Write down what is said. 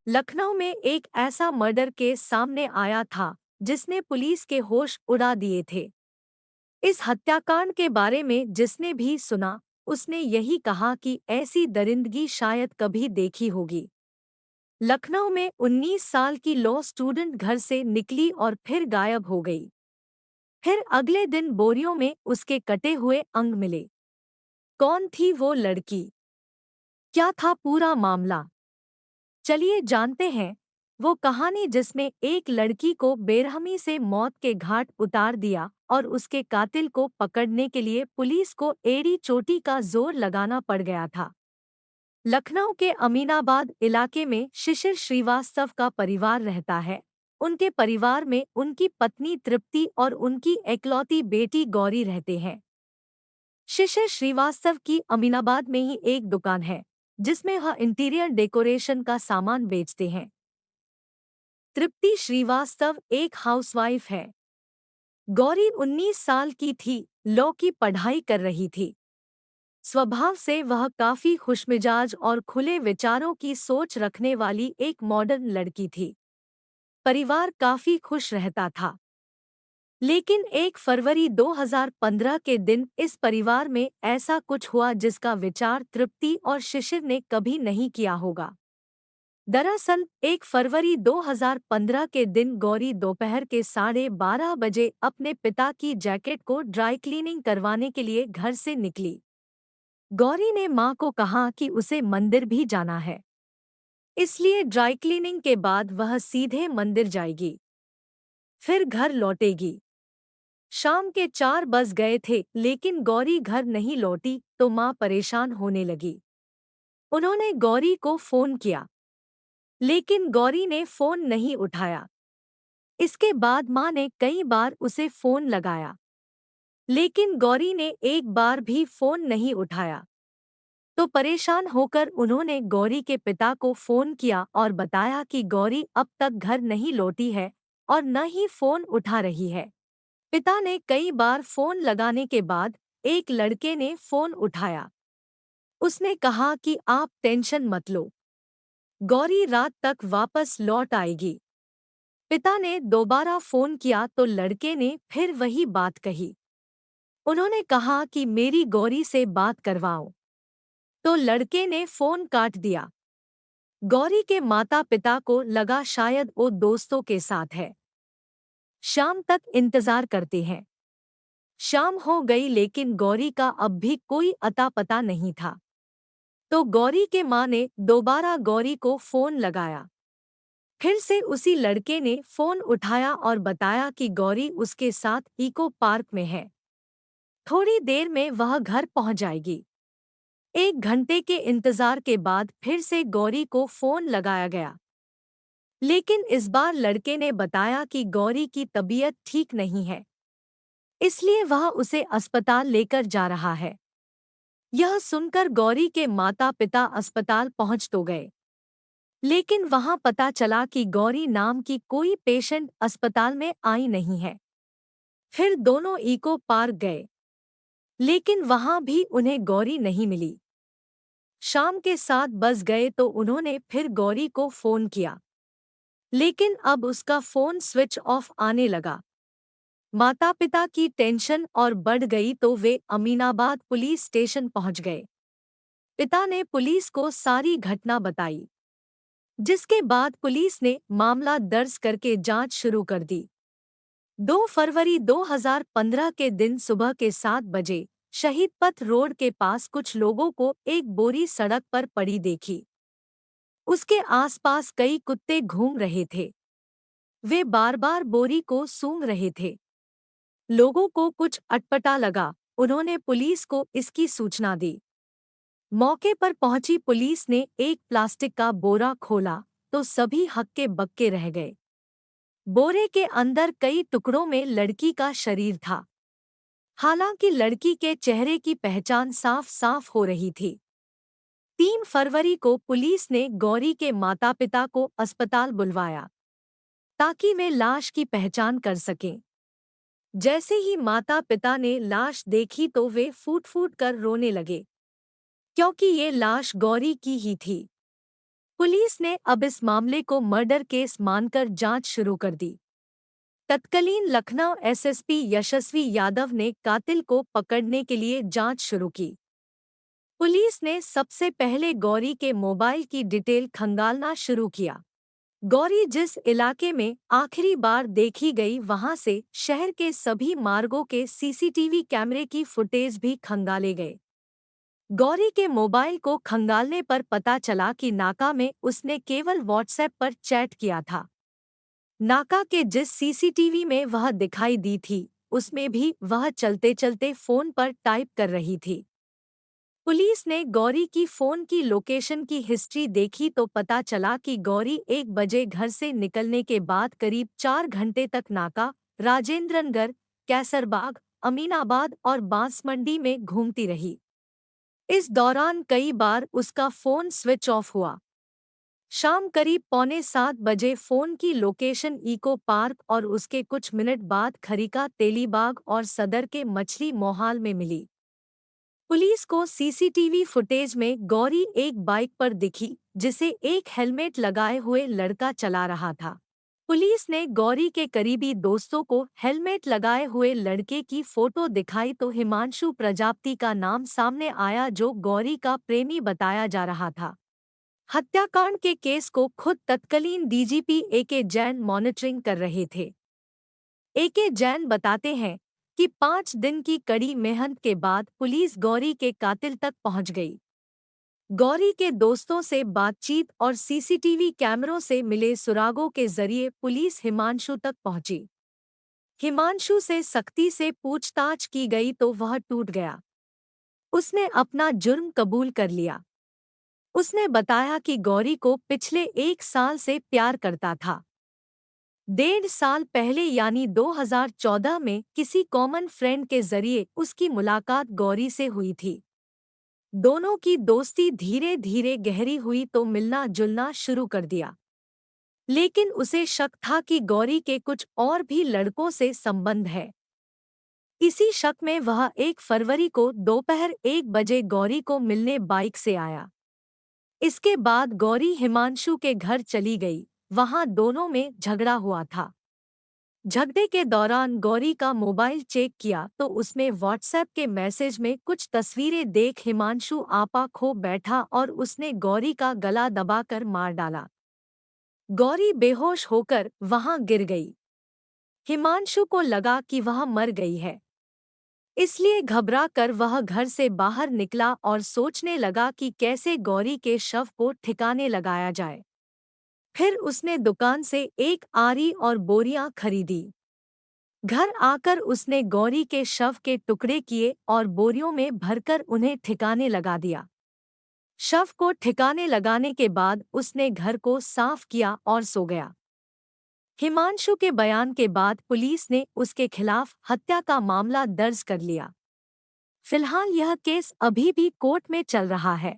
लखनऊ में एक ऐसा मर्डर केस सामने आया था जिसने पुलिस के होश उड़ा दिए थे। इस हत्याकांड के बारे में जिसने भी सुना, उसने यही कहा कि ऐसी दरिंदगी शायद कभी देखी होगी। लखनऊ में 19 साल की लॉ स्टूडेंट घर से निकली और फिर गायब हो गई। फिर अगले दिन बोरियों में उसके कटे हुए अंग मिले। कौन थी वो लड़की? क्या था पूरा मामला? चलिए जानते हैं वो कहानी जिसने एक लड़की को बेरहमी से मौत के घाट उतार दिया और उसके कातिल को पकड़ने के लिए पुलिस को एड़ी चोटी का जोर लगाना पड़ गया था। लखनऊ के अमीनाबाद इलाके में शिशिर श्रीवास्तव का परिवार रहता है। उनके परिवार में उनकी पत्नी तृप्ति और उनकी एकलौती बेटी गौरी रहते हैं। शिशिर श्रीवास्तव की अमीनाबाद में ही एक दुकान है जिसमें वह इंटीरियर डेकोरेशन का सामान बेचते हैं। तृप्ति श्रीवास्तव एक हाउसवाइफ है। गौरी 19 साल की थी, लॉ की पढ़ाई कर रही थी। स्वभाव से वह काफी खुशमिजाज और खुले विचारों की सोच रखने वाली एक मॉडर्न लड़की थी। परिवार काफी खुश रहता था। लेकिन 1 फरवरी 2015 के दिन इस परिवार में ऐसा कुछ हुआ जिसका विचार तृप्ति और शिशिर ने कभी नहीं किया होगा। दरअसल 1 फरवरी 2015 के दिन गौरी दोपहर के 12:30 बजे अपने पिता की जैकेट को ड्राई क्लीनिंग करवाने के लिए घर से निकली। गौरी ने मां को कहा कि उसे मंदिर भी जाना है, इसलिए ड्राई क्लीनिंग के बाद वह सीधे मंदिर जाएगी, फिर घर लौटेगी। शाम के 4 बज गए थे लेकिन गौरी घर नहीं लौटी तो मां परेशान होने लगी। उन्होंने गौरी को फोन किया, लेकिन गौरी ने फोन नहीं उठाया। इसके बाद मां ने कई बार उसे फोन लगाया, लेकिन गौरी ने एक बार भी फोन नहीं उठाया। तो परेशान होकर उन्होंने गौरी के पिता को फोन किया और बताया कि गौरी अब तक घर नहीं लौटी है और न ही फोन उठा रही है। पिता ने कई बार फोन लगाने के बाद एक लड़के ने फोन उठाया। उसने कहा कि आप टेंशन मत लो, गौरी रात तक वापस लौट आएगी। पिता ने दोबारा फोन किया तो लड़के ने फिर वही बात कही। उन्होंने कहा कि मेरी गौरी से बात करवाओ, तो लड़के ने फोन काट दिया। गौरी के माता पिता को लगा शायद वो दोस्तों के साथ है, शाम तक इंतजार करते हैं। शाम हो गई लेकिन गौरी का अब भी कोई अता पता नहीं था। तो गौरी के मां ने दोबारा गौरी को फोन लगाया। फिर से उसी लड़के ने फोन उठाया और बताया कि गौरी उसके साथ इको पार्क में है, थोड़ी देर में वह घर पहुंच जाएगी। 1 घंटे के इंतजार के बाद फिर से गौरी को फोन लगाया गया, लेकिन इस बार लड़के ने बताया कि गौरी की तबीयत ठीक नहीं है, इसलिए वह उसे अस्पताल लेकर जा रहा है। यह सुनकर गौरी के माता पिता अस्पताल पहुंच तो गए, लेकिन वहां पता चला कि गौरी नाम की कोई पेशेंट अस्पताल में आई नहीं है। फिर दोनों इको पार्क गए, लेकिन वहां भी उन्हें गौरी नहीं मिली। शाम के 7 बज गए तो उन्होंने फिर गौरी को फोन किया, लेकिन अब उसका फोन स्विच ऑफ आने लगा। माता पिता की टेंशन और बढ़ गई तो वे अमीनाबाद पुलिस स्टेशन पहुंच गए। पिता ने पुलिस को सारी घटना बताई, जिसके बाद पुलिस ने मामला दर्ज करके जांच शुरू कर दी। 2 फरवरी 2015 के दिन सुबह के 7 बजे शहीद पथ रोड के पास कुछ लोगों को एक बोरी सड़क पर पड़ी देखी। उसके आसपास कई कुत्ते घूम रहे थे। वे बार बार बोरी को सूंघ रहे थे। लोगों को कुछ अटपटा लगा, उन्होंने पुलिस को इसकी सूचना दी। मौके पर पहुंची पुलिस ने एक प्लास्टिक का बोरा खोला तो सभी हक्के बक्के रह गए। बोरे के अंदर कई टुकड़ों में लड़की का शरीर था। हालांकि लड़की के चेहरे की पहचान साफ साफ हो रही थी। 3 फरवरी को पुलिस ने गौरी के माता पिता को अस्पताल बुलवाया ताकि वे लाश की पहचान कर सकें। जैसे ही माता पिता ने लाश देखी तो वे फूट फूट कर रोने लगे, क्योंकि ये लाश गौरी की ही थी। पुलिस ने अब इस मामले को मर्डर केस मानकर जांच शुरू कर दी। तत्कालीन लखनऊ एसएसपी यशस्वी यादव ने कातिल को पकड़ने के लिए जांच शुरू की। पुलिस ने सबसे पहले गौरी के मोबाइल की डिटेल खंगालना शुरू किया। गौरी जिस इलाके में आखिरी बार देखी गई वहां से शहर के सभी मार्गों के सीसीटीवी कैमरे की फुटेज भी खंगाले गए। गौरी के मोबाइल को खंगालने पर पता चला कि नाका में उसने केवल व्हाट्सएप पर चैट किया था। नाका के जिस सीसीटीवी में वह दिखाई दी थी, उसमें भी वह चलते चलते फोन पर टाइप कर रही थी। पुलिस ने गौरी की फोन की लोकेशन की हिस्ट्री देखी तो पता चला कि गौरी 1 बजे घर से निकलने के बाद करीब 4 घंटे तक नाका, राजेंद्रनगर, कैसरबाग, अमीनाबाद और बांसमंडी में घूमती रही। इस दौरान कई बार उसका फोन स्विच ऑफ हुआ। शाम करीब 6:45 बजे फोन की लोकेशन इको पार्क और उसके कुछ मिनट बाद खरीका, तेलीबाग और सदर के मछली मोहाल में मिली। पुलिस को सीसीटीवी फुटेज में गौरी एक बाइक पर दिखी जिसे एक हेलमेट लगाए हुए लड़का चला रहा था। पुलिस ने गौरी के करीबी दोस्तों को हेलमेट लगाए हुए लड़के की फोटो दिखाई तो हिमांशु प्रजापति का नाम सामने आया जो गौरी का प्रेमी बताया जा रहा था। हत्याकांड के केस को खुद तत्कालीन डीजीपी एके जैन मॉनिटरिंग कर रहे थे। एके जैन बताते हैं कि 5 दिन की कड़ी मेहनत के बाद पुलिस गौरी के कातिल तक पहुंच गई। गौरी के दोस्तों से बातचीत और सीसीटीवी कैमरों से मिले सुरागों के जरिए पुलिस हिमांशु तक पहुंची। हिमांशु से सख्ती से पूछताछ की गई तो वह टूट गया। उसने अपना जुर्म कबूल कर लिया। उसने बताया कि गौरी को पिछले 1 साल से प्यार करता था। 1.5 साल पहले यानी 2014 में किसी कॉमन फ्रेंड के जरिए उसकी मुलाकात गौरी से हुई थी। दोनों की दोस्ती धीरे धीरे गहरी हुई तो मिलना जुलना शुरू कर दिया। लेकिन उसे शक था कि गौरी के कुछ और भी लड़कों से संबंध है। इसी शक में वह 1 फरवरी को दोपहर 1 बजे गौरी को मिलने बाइक से आया। इसके बाद गौरी हिमांशु के घर चली गई। वहां दोनों में झगड़ा हुआ था। झगड़े के दौरान गौरी का मोबाइल चेक किया तो उसमें व्हाट्सएप के मैसेज में कुछ तस्वीरें देख हिमांशु आपा खो बैठा और उसने गौरी का गला दबाकर मार डाला। गौरी बेहोश होकर वहां गिर गई। हिमांशु को लगा कि वह मर गई है, इसलिए घबरा कर वह घर से बाहर निकला और सोचने लगा कि कैसे गौरी के शव को ठिकाने लगाया जाए। फिर उसने दुकान से एक आरी और बोरियां खरीदी। घर आकर उसने गौरी के शव के टुकड़े किए और बोरियों में भरकर उन्हें ठिकाने लगा दिया। शव को ठिकाने लगाने के बाद उसने घर को साफ किया और सो गया। हिमांशु के बयान के बाद पुलिस ने उसके खिलाफ हत्या का मामला दर्ज कर लिया। फिलहाल यह केस अभी भी कोर्ट में चल रहा है।